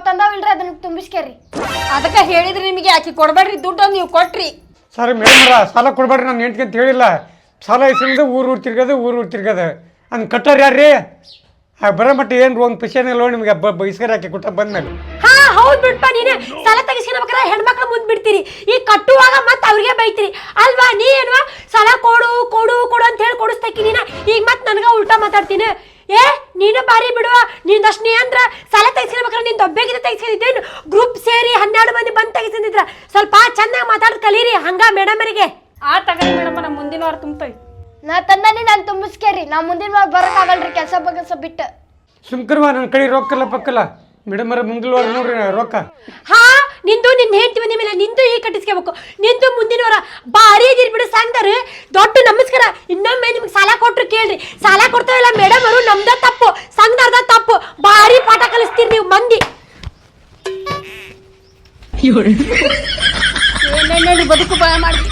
ತಂದಾವಿಲ್ರಿ ಅದನ್ನ ತುಂಬಿಸ್ಕೇರಿ. ಅದಕ್ಕೆ ಹೇಳಿದ್ರಿ ನಿಮಗೆ ಆಕಿ ಕೊಡ್ಬೇಡ್ರಿ ದುಡ್ಡು ನೀವು ಕೊಟ್ರಿ. ಸರ್ ಮೇಡಮ್ರ ಸಾಲ ಕೊಡ್ಬೇಡ್ರಿ ನಾನು ಹೆಂಡ್ತಿ ಅಂತ ಹೇಳಿಲ್ಲ. ಸಾಲ ಇಸ್ಕೊಂಡು ಊರು ತಿರ್ಗದ ಅಂದ್ ಕಟ್ಟೋರು ಯಾರ್ರಿ? ಬರೋ ಮಟ್ಟ ಏನು ಒಂದು ಪಿಶೇನಿಲ್ಲ ನಿಮಗೆ ಇಸ್ಕರಿ ಹಾಕಿ ಕೊಟ್ಟ ಬಂದ್ಮೇಲೆ. ಹಾ ಹೌದ್ ಬಿಡ್ಪ, ನೀನೆ ಸಾಲ ತೆಗಿಸ್ಕೊಬೇಕಾದ್ರೆ ಹೆಣ್ಮಕ್ಳು ಮುಂದ್ ಬಿಡ್ತೀರಿ, ಈ ಕಟ್ಟುವಾಗ ಮತ್ತೆ ಅವ್ರಿಗೆ ಬೈತೀರಿ ಅಲ್ವಾ? ನೀ ಏನ್ವಾ ಸಾಲ ಕೊಡು ಕೊಡು ಕೊಡು ಅಂತ ಹೇಳಿ ಕೊಡಿಸ್ತಕ್ಕಿ ನೀನ, ಈಗ ಮತ್ತೆ ನನಗ ಉಲ್ಟಾ ಮಾತಾಡ್ತೀನಿ. ನೀನು ಬಾರಿ ಬಿಡುವ, ನಿಂದಷ್ಟು ನೀ ಅಂದ್ರ ಸಾಲ ತೆಗಿಸ್ಕೊಬೇಕಾದ್ರೆ ನಿಂದ ಒಬ್ಬೇಗಿದ ತೆಗಿಸ್ಕೊಂಡಿದ್ದೇನು? ಗ್ರೂಪ್ ಸೇರಿ 12 ಮಂದಿ ಬಂದ್ ತೆಗಿಸಿದ್ರ ಸ್ವಲ್ಪ ಚೆನ್ನಾಗಿ ಮಾತಾಡ್ ಕಲೀರಿ ಹಂಗ ಮೇಡಮರಿಗೆ. ಆ ತಗರಿ ಮೇಡಮ್ ನಾ ಮುಂದಿನ ವಾರ ತುಂಬ್ತೇವೆ. ನಾ ತಂದಾನಿ ನಾನು ತುಂಬಿಸ್ಕೇರಿ. ನಾ ಮುಂದಿನ ವಾರ ಬರೋಕ್ಕಾಗಲ್ರಿ ಕೆಲಸ ಬಿಟ್ಟು. ಸುಮ್ಕರ್ವ ನನ್ನ ಕಡೆ ರೊಕ್ಕಲ್ಲ ಪಕ್ಕಲ್ಲ ಮೇಡಮರ ಮುಂದಿನ ನೋಡ್ರಿ ರೊಕ್ಕ. ಹಾ ನಿಂದು ನಿನ್ನ ಹೇಳ್ತೀವಿ ನಿಮ್ಮಿಲ್ಲ, ನಿಂದು ಈಗ ಕಟ್ಟಿಸ್ಕೋಬೇಕು. ನಿಂದು ಮುಂದಿನ ವಾರ ಬಾರಿ ಇದೀರಿ ಬಿಡು ಸಂಘದಾರ. ದೊಡ್ಡ ನಮಸ್ಕಾರ. ಇನ್ನೊಮ್ಮೆ ನಿಮ್ಗೆ ಸಾಲ ಕೊಟ್ರು ಕೇಳ್ರಿ, ಸಾಲ ಕೊಡ್ತಾವಿಲ್ಲ ಮೇಡಮ್ ಅವರು ನಮ್ದ ತಪ್ಪು, ಸಂಘದಾರ್ದ ತಪ್ಪು. ಬಾರಿ ಪಾಠ ಕಲಿಸ್ತೀರಿ ನೀವು ಮಂದಿ. ಏನೇನು ಬದುಕು ಭಯ ಮಾಡಿ